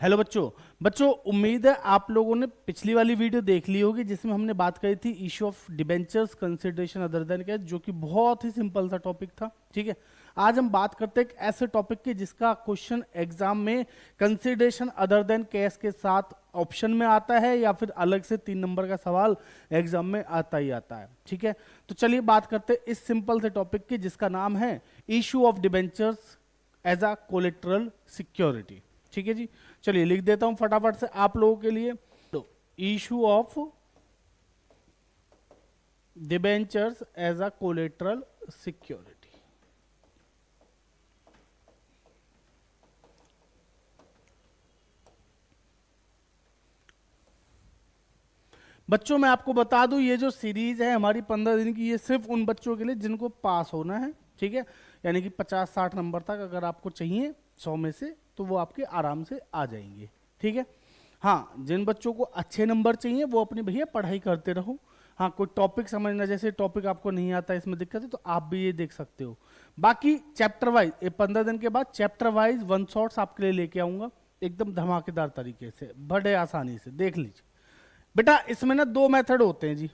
Hello बच्चों। बच्चों, उम्मीद है आप लोगों ने पिछली वाली वीडियो देख ली होगी जिसमें हमने बात करी थी issue of debentures consideration other than cash, जो कि बहुत ही सिंपल सा टॉपिक था। ठीक है, आज हम बात करते हैं एक ऐसे टॉपिक की जिसका क्वेश्चन एग्जाम में कंसिडरेशन अदर देन कैश के साथ ऑप्शन में आता है या फिर अलग से 3 नंबर का सवाल एग्जाम में आता ही आता है। ठीक है, तो चलिए बात करते हैं इस सिंपल से टॉपिक की जिसका नाम है issue of debentures as a collateral security. ठीक है जी, चलिए लिख देता हूं फटाफट से आप लोगों के लिए। तो issue of debentures as a collateral security. बच्चों मैं आपको बता दूं, ये जो सीरीज है हमारी 15 दिन की, ये सिर्फ उन बच्चों के लिए जिनको पास होना है। ठीक है, यानी कि 50-60 नंबर तक अगर आपको चाहिए 100 में से, तो वो आपके आराम से आ जाएंगे। ठीक है, हाँ, जिन बच्चों को अच्छे नंबर चाहिए वो अपनी भैया पढ़ाई करते रहो। हाँ, कोई टॉपिक समझना, जैसे टॉपिक आपको नहीं आता, इसमें दिक्कत है, तो आप भी ये देख सकते हो। बाकी चैप्टर वाइज 15 दिन के बाद चैप्टर वाइज वन शॉट्स आपके लिए लेके आऊंगा एकदम धमाकेदार तरीके से, बड़े आसानी से देख लीजिए। बेटा इसमें ना 2 मेथड होते हैं जी।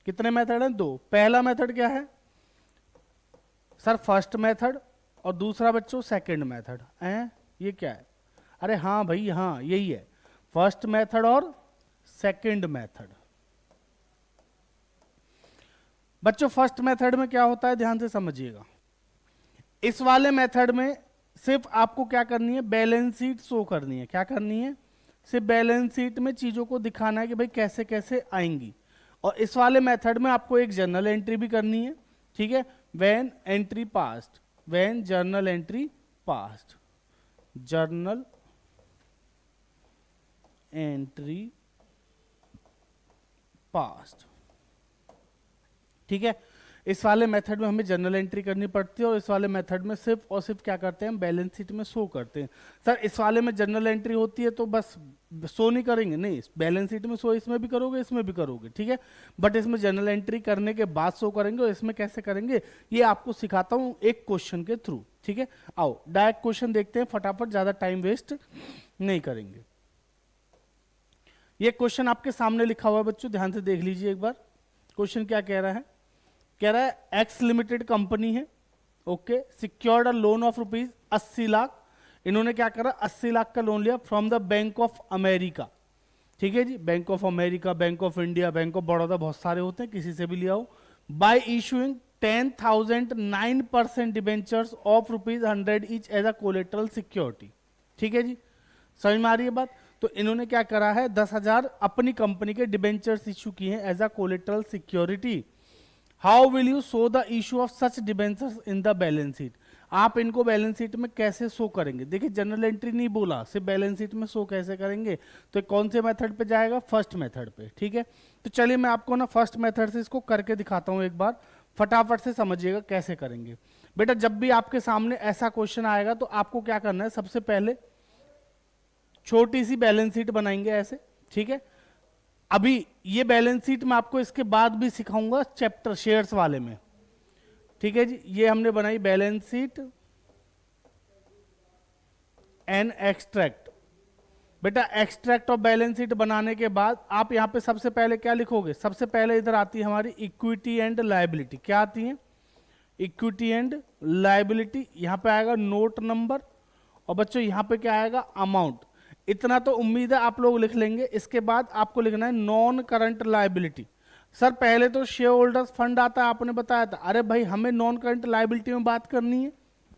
कितने मेथड हैं? 2। पहला मेथड क्या है सर? First method. और दूसरा बच्चों सेकंड मेथड है। ये क्या है? अरे हाँ भाई, हाँ यही है, फर्स्ट मेथड और सेकंड मेथड। बच्चों फर्स्ट मेथड में क्या होता है, ध्यान से समझिएगा। इस वाले मेथड में सिर्फ आपको क्या करनी है, बैलेंस शीट शो करनी है। क्या करनी है? सिर्फ बैलेंस शीट में चीजों को दिखाना है कि भाई कैसे कैसे आएंगी। और इस वाले मेथड में आपको एक जर्नल एंट्री भी करनी है। ठीक है, when entry past, when journal entry past, journal entry past. ठीक है, इस वाले मेथड में हमें जर्नल एंट्री करनी पड़ती है और इस वाले मेथड में सिर्फ और सिर्फ क्या करते हैं, हम बैलेंस शीट में शो करते हैं। सर इस वाले में जर्नल एंट्री होती है तो बस शो नहीं करेंगे, नहीं, बैलेंस शीट में शो इसमें भी करोगे इसमें भी करोगे। ठीक है, बट इसमें जर्नल एंट्री करने के बाद शो करेंगे और इसमें कैसे करेंगे ये आपको सिखाता हूं एक क्वेश्चन के थ्रू। ठीक है, आओ डायरेक्ट क्वेश्चन देखते हैं फटाफट, ज्यादा टाइम वेस्ट नहीं करेंगे। ये क्वेश्चन आपके सामने लिखा हुआ है बच्चों, ध्यान से देख लीजिए एक बार। क्वेश्चन क्या कह रहा है? कह रहा है एक्स लिमिटेड कंपनी है, okay, secured a loan of rupees 80 lakh. इन्होंने क्या करा, 80 लाख का लोन लिया from the bank of America. ठीक है जी, bank of America, bank of India, bank of Baroda, बहुत सारे होते हैं, किसी से भी लिया हो। By issuing 10,000 9% debentures of ₹100 each as a collateral security. ठीक है जी, समझ में आ रही है बात? तो इन्होंने क्या करा है, 10,000 अपनी कंपनी के डिबेंचर्स इशू किए हैं as a collateral security. How will you show the issue of such debentures in the balance sheet? आप इनको बैलेंस शीट में कैसे शो करेंगे? देखिए जनरल एंट्री नहीं बोला, सिर्फ बैलेंस शीट में शो कैसे करेंगे, तो कौन से मेथड पे जाएगा, फर्स्ट मेथड पे। ठीक है, तो चलिए मैं आपको ना फर्स्ट मेथड से इसको करके दिखाता हूं एक बार, फटाफट से समझिएगा कैसे करेंगे। बेटा जब भी आपके सामने ऐसा क्वेश्चन आएगा तो आपको क्या करना है, सबसे पहले छोटी सी बैलेंस शीट बनाएंगे ऐसे। ठीक है, अभी ये बैलेंस शीट मैं आपको इसके बाद भी सिखाऊंगा चैप्टर शेयर्स वाले में। ठीक है जी, ये हमने बनाई बैलेंस शीट एंड एक्सट्रैक्ट। बेटा एक्सट्रैक्ट ऑफ बैलेंस शीट बनाने के बाद आप यहां पे सबसे पहले क्या लिखोगे, सबसे पहले इधर आती है हमारी इक्विटी एंड लायबिलिटी। क्या आती है? Equity and liability. यहां पे आएगा नोट नंबर और बच्चों यहां पे क्या आएगा, अमाउंट। इतना तो उम्मीद है आप लोग लिख लेंगे। इसके बाद आपको लिखना है नॉन करंट लायबिलिटी। सर पहले तो शेयर होल्डर्स फंड आता है, आपने बताया था। अरे भाई हमें नॉन करंट लायबिलिटी में बात करनी है,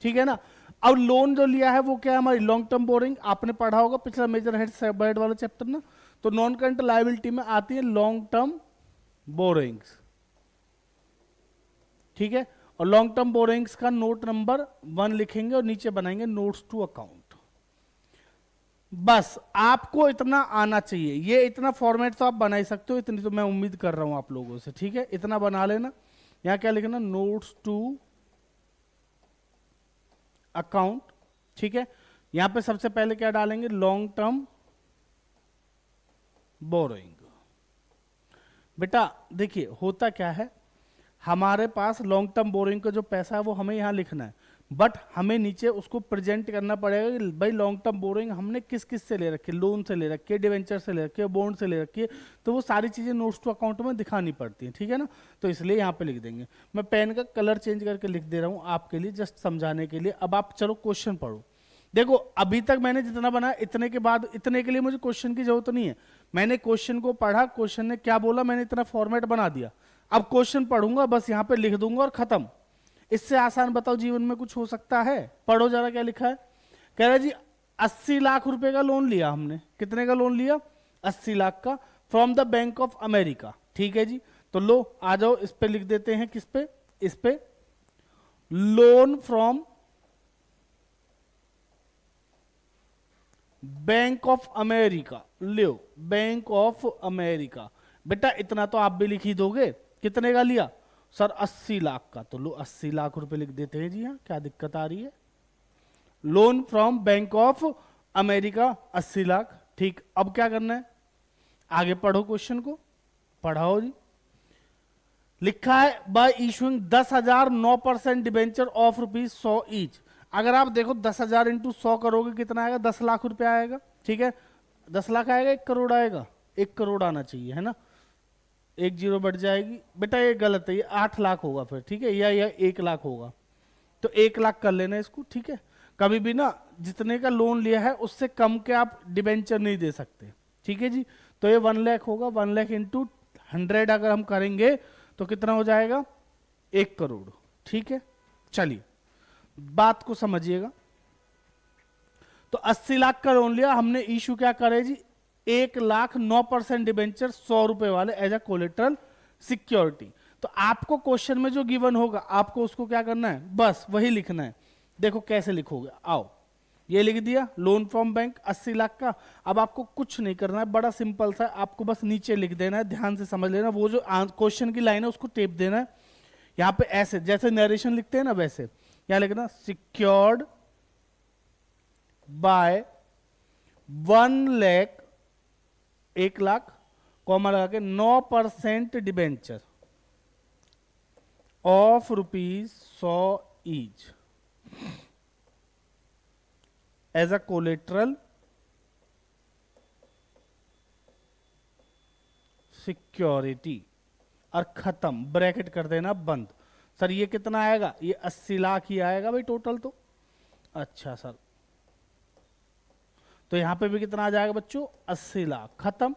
ठीक है ना। अब लोन जो लिया है वो क्या है, हमारी लॉन्ग टर्म बोरिंग। आपने पढ़ा होगा पिछला मेजर हेड वाला चैप्टर ना, तो नॉन करंट लायबिलिटी में आती है लॉन्ग टर्म बोरिंग्स। ठीक है, और लॉन्ग टर्म बोरिंग्स का नोट नंबर 1 लिखेंगे और नीचे बनाएंगे नोट्स टू अकाउंट। बस आपको इतना आना चाहिए, ये इतना फॉर्मेट तो आप बना ही सकते हो, इतनी तो मैं उम्मीद कर रहा हूं आप लोगों से। ठीक है, इतना बना लेना। यहां क्या लिखना, नोट्स टू अकाउंट। ठीक है, यहां पे सबसे पहले क्या डालेंगे, लॉन्ग टर्म बोरोइंग। बेटा देखिए होता क्या है, हमारे पास लॉन्ग टर्म बोरोइंग का जो पैसा है वो हमें यहां लिखना है। बट हमें नीचे उसको प्रेजेंट करना पड़ेगा कि भाई लॉन्ग टर्म बोरोइंग हमने किस किस से ले रखी है, लोन से ले रखी है, डिवेंचर से ले रखी है, बॉन्ड से ले रखी है, तो वो सारी चीज़ें नोट्स टू अकाउंट में दिखानी पड़ती हैं, ठीक है ना। तो इसलिए यहाँ पे लिख देंगे। मैं पेन का कलर चेंज करके लिख दे रहा हूँ आपके लिए, जस्ट समझाने के लिए। अब आप चलो क्वेश्चन पढ़ो। देखो अभी तक मैंने जितना बनाया, इतने के बाद इतने के लिए मुझे क्वेश्चन की जरूरत नहीं है। मैंने क्वेश्चन को पढ़ा, क्वेश्चन ने क्या बोला, मैंने इतना फॉर्मेट बना दिया। अब क्वेश्चन पढ़ूंगा, बस यहाँ पे लिख दूंगा और खत्म। इससे आसान बताओ जीवन में कुछ हो सकता है? पढ़ो जरा क्या लिखा है। कह रहा है जी 80 लाख रुपए का लोन लिया हमने। कितने का लोन लिया? 80 लाख का, from the bank of America. ठीक है जी, तो लो आ जाओ, इस पे लिख देते हैं। किस पे? इस पे loan from bank of America. Low bank of America. बेटा इतना तो आप भी लिख ही दोगे। कितने का लिया सर? 80 लाख का। तो लो 80 लाख रुपए लिख देते हैं जी। हाँ, क्या दिक्कत आ रही है? Loan from bank of America 80 lakh. ठीक, अब क्या करना है? आगे पढ़ो, क्वेश्चन को पढ़ाओ जी। लिखा है bye issuing 10,000 9% debenture of ₹100 each. अगर आप देखो 10,000 इंटू 100 करोगे कितना आएगा? 10 लाख रुपया आएगा। ठीक है, 10 लाख आएगा, 1 करोड़ आएगा। 1 करोड़ आना चाहिए, है ना। 1 जीरो बढ़ जाएगी बेटा, ये गलत है, ये 8 लाख होगा फिर। ठीक है, या 1 लाख होगा, तो 1 लाख कर लेना इसको। ठीक है, कभी भी ना जितने का लोन लिया है उससे कम के आप डिबेंचर नहीं दे सकते। ठीक है जी, तो ये 1 लाख होगा। 1 लाख इंटू 100 अगर हम करेंगे तो कितना हो जाएगा? 1 करोड़। ठीक है, चलिए बात को समझिएगा। तो 80 लाख का लोन लिया हमने, इशू क्या करे जी? 1 लाख 9% डिबेंचर 100 रुपए वाले एज अ कोलेटरल सिक्योरिटी। तो आपको क्वेश्चन में जो गिवन होगा आपको उसको क्या करना है? बस वही लिखना है। देखो कैसे लिखोगे, आओ। ये लिख दिया लोन फ्रॉम बैंक 80 लाख का। अब आपको कुछ नहीं करना है, बड़ा सिंपल सा, आपको बस नीचे लिख देना है। ध्यान से समझ लेना, वो जो क्वेश्चन की लाइन है उसको टेप देना है। यहाँ पे ऐसे जैसे नरेशन लिखते हैं ना, वैसे यहाँ लिखना secured by 1 lakh, 1 lakh comma लगा के 9% debenture of ₹100 each as a collateral security. और खत्म, ब्रैकेट कर देना बंद। सर ये कितना आएगा? ये 80 लाख ही आएगा भाई टोटल। तो अच्छा सर, तो यहां पे भी कितना आ जाएगा बच्चों? 80 लाख। खत्म।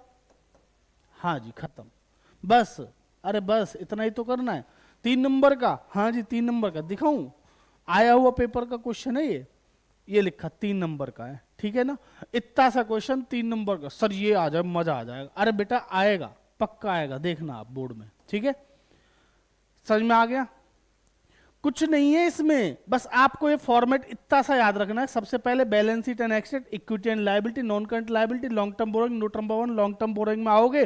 हाँ जी खत्म, बस। अरे बस इतना ही तो करना है। 3 नंबर का, हाँ जी 3 नंबर का दिखाऊं? आया हुआ पेपर का क्वेश्चन है ये लिखा 3 नंबर का है। ठीक है ना, इतना सा क्वेश्चन 3 नंबर का। सर ये आ जाए मजा आ जाएगा। अरे बेटा आएगा, पक्का आएगा, देखना आप बोर्ड में। ठीक है, समझ में आ गया? कुछ नहीं है इसमें, बस आपको ये फॉर्मेट इतना सा याद रखना है। सबसे पहले balance sheet and asset, equity and liability, non current liability, long term borrowing, note number 1 long term borrowing में आओगे।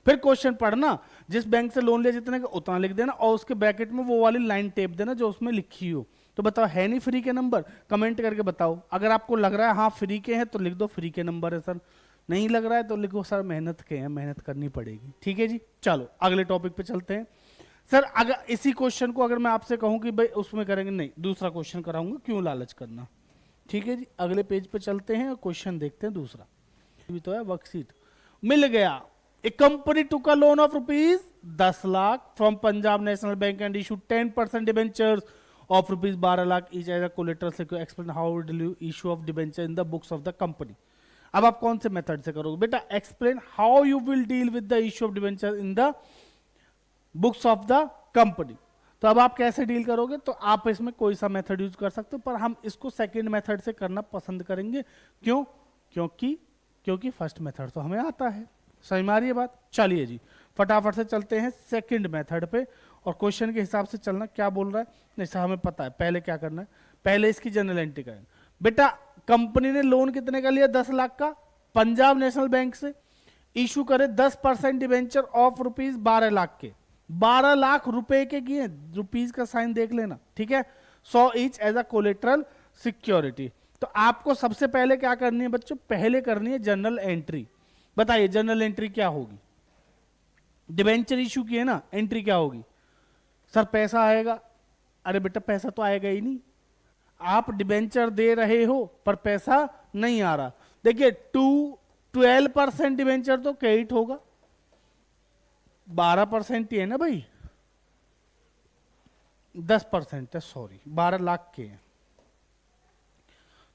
फिर क्वेश्चन पढ़ना, जिस बैंक से लोन लिया जितने का उतना लिख देना, और उसके ब्रैकेट में वो वाली लाइन टेप देना जो उसमें लिखी हो। तो बताओ है नहीं फ्री के नंबर? कमेंट करके बताओ। अगर आपको लग रहा है हाँ फ्री के हैं तो लिख दो फ्री के नंबर है सर। नहीं लग रहा है तो लिखो सर मेहनत के हैं, मेहनत करनी पड़ेगी। ठीक है जी, चलो अगले टॉपिक पे चलते हैं। सर अगर इसी क्वेश्चन को अगर मैं आपसे कहूं कि भाई उसमें करेंगे, नहीं दूसरा क्वेश्चन कराऊंगा, क्यों लालच करना। ठीक है जी, अगले पेज पे चलते हैं और क्वेश्चन देखते हैं दूसरा। भी तो है वर्कशीट। मिल गया। A company took a loan of ₹10 lakh from Punjab National Bank and issue 10% debentures of ₹12 lakh each as a collateral security. Explain how will you issue of debenture in the books of the company. अब आप कौन से मेथड से करोगे बेटा? Explain how you will deal with the issue of debenture in the books of the company. तो अब आप कैसे डील करोगे? तो आप इसमें कोई सा मेथड यूज कर सकते हो, पर हम इसको सेकंड मेथड से करना पसंद करेंगे। क्यों? क्योंकि फर्स्ट मेथड तो हमें आता है। समझ में आ रही है बात? चलिए जी फटाफट से चलते हैं सेकंड मेथड पे, और क्वेश्चन के हिसाब से चलना। क्या बोल रहा है जैसा हमें पता है। पहले क्या करना है? पहले इसकी जनरल एंट्री करें। बेटा कंपनी ने लोन कितने का लिया? 10 लाख का, पंजाब नेशनल बैंक से। इशू करे 10% डिबेंचर ऑफ ₹12 लाख के। 12 लाख रुपए के किए, रुपीज का साइन देख लेना। ठीक है, 100 each as a collateral security. तो आपको सबसे पहले क्या करनी है बच्चों? पहले करनी है जनरल एंट्री। बताइए जनरल एंट्री क्या होगी? डिबेंचर इशू की है ना, एंट्री क्या होगी? सर पैसा आएगा। अरे बेटा पैसा तो आएगा ही नहीं। आप डिबेंचर दे रहे हो पर पैसा नहीं आ रहा। देखिए 12% डिबेंचर तो क्रेडिट होगा, 12% ही है ना भाई, 10% है, सॉरी 12 लाख के हैं,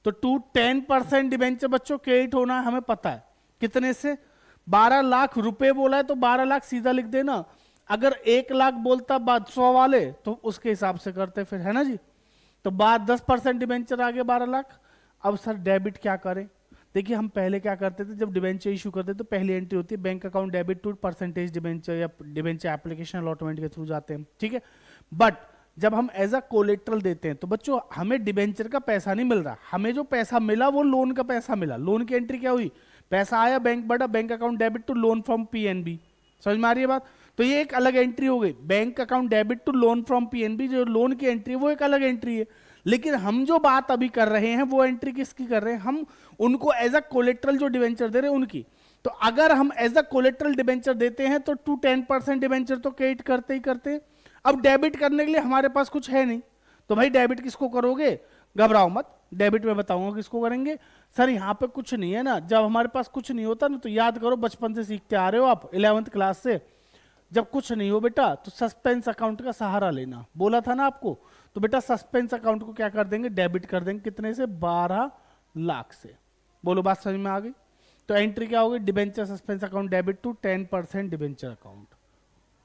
तो 10% डिबेंचर बच्चों क्रेडिट होना हमें पता है। कितने से? 12 लाख रुपए बोला है तो 12 लाख सीधा लिख देना। अगर 1 लाख बोलता बाद 100 वाले तो उसके हिसाब से करते फिर, है ना जी। तो बाद 10% डिबेंचर आ गए 12 लाख। अब सर डेबिट क्या करें? देखिए हम पहले क्या करते थे, जब डिबेंचर इशू करते तो पहली एंट्री होती है bank account debit to percentage debenture, या डिबेंचर एप्लीकेशन अलॉटमेंट के थ्रू जाते हैं, ठीक है। बट जब हम एज अ कोलेट्रल देते हैं तो बच्चों हमें डिबेंचर का पैसा नहीं मिल रहा, हमें जो पैसा मिला वो लोन का पैसा मिला। लोन की एंट्री क्या हुई? पैसा आया, बैंक बढ़ा, bank account debit to loan from PNB. समझ में आ रही है बात? तो ये एक अलग एंट्री हो गई, bank account debit to loan from PNB. जो लोन की एंट्री है वो एक अलग एंट्री है। लेकिन हम जो बात अभी कर रहे हैं वो एंट्री किसकी कर रहे हैं? हम उनको एज अ कोलेट्रल जो डिबेंचर दे रहे हैं उनकी। तो अगर हम एज अ कोलेट्रल डिबेंचर देते हैं तो 10% डिबेंचर तो क्रेडिट करते ही करते। अब डेबिट करने के लिए हमारे पास कुछ है नहीं, तो भाई डेबिट किसको करोगे? घबराओ मत, डेबिट में बताऊंगा किसको करेंगे। सर यहाँ पे कुछ नहीं है ना, जब हमारे पास कुछ नहीं होता ना, तो याद करो बचपन से सीखते आ रहे हो आप 11th क्लास से, जब कुछ नहीं हो बेटा तो सस्पेंस अकाउंट का सहारा लेना, बोला था ना आपको। तो बेटा सस्पेंस अकाउंट को क्या कर देंगे? डेबिट कर देंगे। कितने से? 12 लाख से। बोलो बात समझ में आ गई? तो एंट्री क्या होगी? Debenture suspense account debit to 10% debenture account.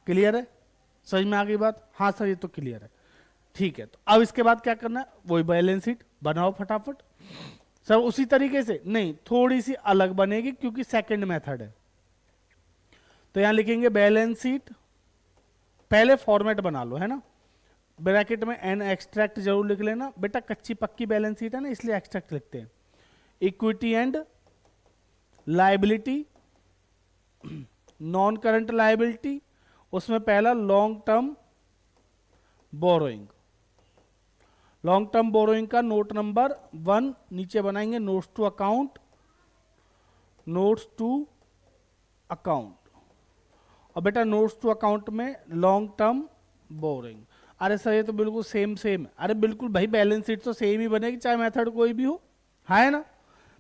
Clear है? समझ में आ गई बात? हाँ सर ये तो क्लियर है, ठीक है। तो अब इसके बाद क्या करना है? वही बैलेंस शीट बनाओ फटाफट। सर उसी तरीके से नहीं, थोड़ी सी अलग बनेगी क्योंकि सेकंड मेथड है। तो यहां लिखेंगे बैलेंस शीट, पहले फॉर्मेट बना लो, है ना। ब्रैकेट में एन एक्सट्रैक्ट जरूर लिख लेना बेटा, कच्ची पक्की बैलेंस शीट है ना इसलिए एक्सट्रैक्ट लिखते हैं। Equity and liability, non current liability, उसमें पहला long term borrowing. Long term borrowing का नोट नंबर 1 नीचे बनाएंगे, notes to account, notes to account. और बेटा नोट्स टू अकाउंट में लॉन्ग टर्म बोरोइंग। अरे सर ये तो बिल्कुल सेम सेम है। अरे बिल्कुल भाई, बैलेंस शीट तो सेम ही बनेगी चाहे मेथड कोई भी हो, है ना।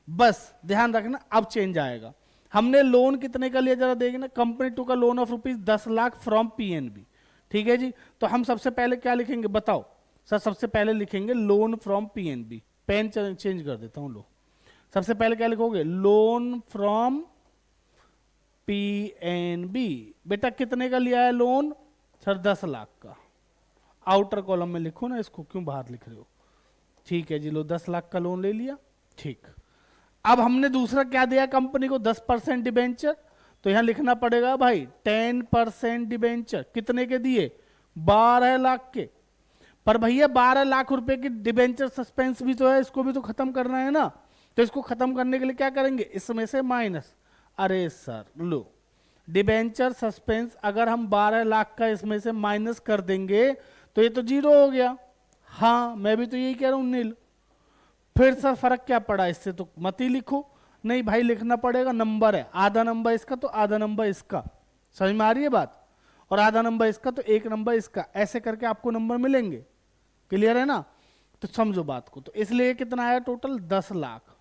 बस ध्यान रखना अब चेंज आएगा। हमने लोन कितने का लिया जरा देखना, कंपनी टू का loan of rupees 10 lakh from PNB, ठीक है जी। तो हम सबसे पहले क्या लिखेंगे बताओ? सर सबसे पहले लिखेंगे loan from PNB. Pen change कर देता हूं लो। सबसे पहले क्या लिखोगे? Loan from PNB. बेटा कितने का लिया है लोन? सर 10 लाख का। आउटर कॉलम में लिखो ना इसको, क्यों बाहर लिख रहे हो? ठीक है जी, लो 10 लाख का लोन ले लिया, ठीक। अब हमने दूसरा क्या दिया कंपनी को? 10% डिबेंचर। तो यहां लिखना पड़ेगा भाई 10% डिबेंचर। कितने के दिए? 12 लाख के। पर भैया 12 लाख रुपए की डिबेंचर सस्पेंस भी तो है, इसको भी तो खत्म करना है ना। तो इसको खत्म करने के लिए क्या करेंगे? इसमें से माइनस। अरे सर लो, डिबेंचर सस्पेंस अगर हम 12 लाख का इसमें से माइनस कर देंगे तो ये तो 0 हो गया। हाँ मैं भी तो यही कह रहा हूं, नील। फिर सर फर्क क्या पड़ा इससे? तो मत ही लिखो। नहीं भाई लिखना पड़ेगा, नंबर है, आधा नंबर इसका तो आधा नंबर इसका। समझ में आ रही है बात? और आधा नंबर इसका तो 1 नंबर इसका, ऐसे करके आपको नंबर मिलेंगे। क्लियर है ना? तो समझो बात को। तो इसलिए कितना आया टोटल? 10 लाख।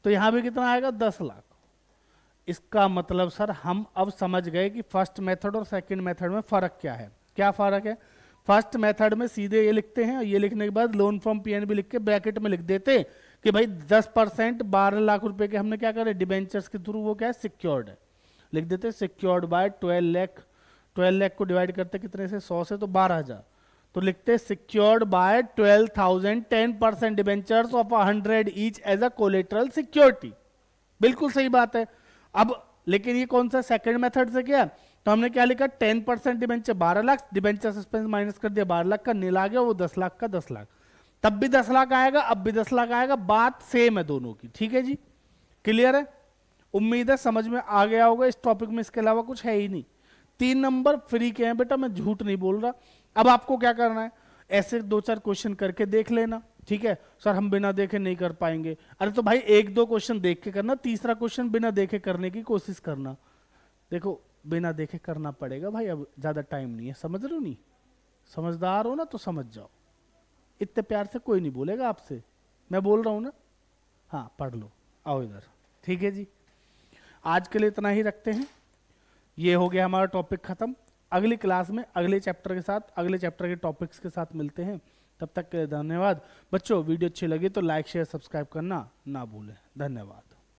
तो यहां भी कितना आएगा? 10 लाख। इसका मतलब सर हम अब समझ गए कि फर्स्ट मेथड और सेकंड मेथड में फर्क क्या है। क्या फर्क है? फर्स्ट मेथड में सीधे ये लिखते हैं, और ये लिखने के बाद लोन फ्रॉम पीएनबी लिख के ब्रैकेट में लिख देते कि भाई 10% 12 लाख रुपए के हमने क्या करे? डिबेंचर्स के थ्रू वो क्या है? सिक्योर्ड है। लिख देते सिक्योर्ड बाय 12 लाख। 12 लाख को डिवाइड करते कितने से? 100 से, तो 12,000। तो लिखते secured by 12,000 10% debentures of 100 each as a collateral security. बिल्कुल सही बात है। अब लेकिन ये कौन सा सेकंड मेथड से क्या? तो हमने क्या लिखा? 10% debenture 12 lakh, debenture suspense minus कर दिया 12 लाख का, नील आ गया वो 10 लाख का 10 लाख। तब भी 10 लाख आएगा, अब भी 10 लाख आएगा, बात सेम है दोनों की। ठीक है जी, क्लियर है? उम्मीद है समझ में आ गया होगा। इस टॉपिक में इसके अलावा कुछ है ही नहीं। 3 नंबर फ्री के हैं बेटा, मैं झूठ नहीं बोल रहा। अब आपको क्या करना है? ऐसे 2-4 क्वेश्चन करके देख लेना। ठीक है सर, हम बिना देखे नहीं कर पाएंगे। अरे तो भाई 1-2 क्वेश्चन देख के करना, तीसरा क्वेश्चन बिना देखे करने की कोशिश करना। देखो बिना देखे करना पड़ेगा भाई, अब ज्यादा टाइम नहीं है। समझ रहे हो? नहीं समझदार हो ना तो समझ जाओ। इतने प्यार से कोई नहीं बोलेगा आपसे, मैं बोल रहा हूँ ना। हाँ पढ़ लो, आओ इधर। ठीक है जी, आज के लिए इतना ही रखते हैं। ये हो गया हमारा टॉपिक खत्म। अगली क्लास में अगले चैप्टर के साथ, अगले चैप्टर के टॉपिक्स के साथ मिलते हैं। तब तक के लिए धन्यवाद बच्चों। वीडियो अच्छी लगी तो लाइक शेयर सब्सक्राइब करना ना भूलें। धन्यवाद।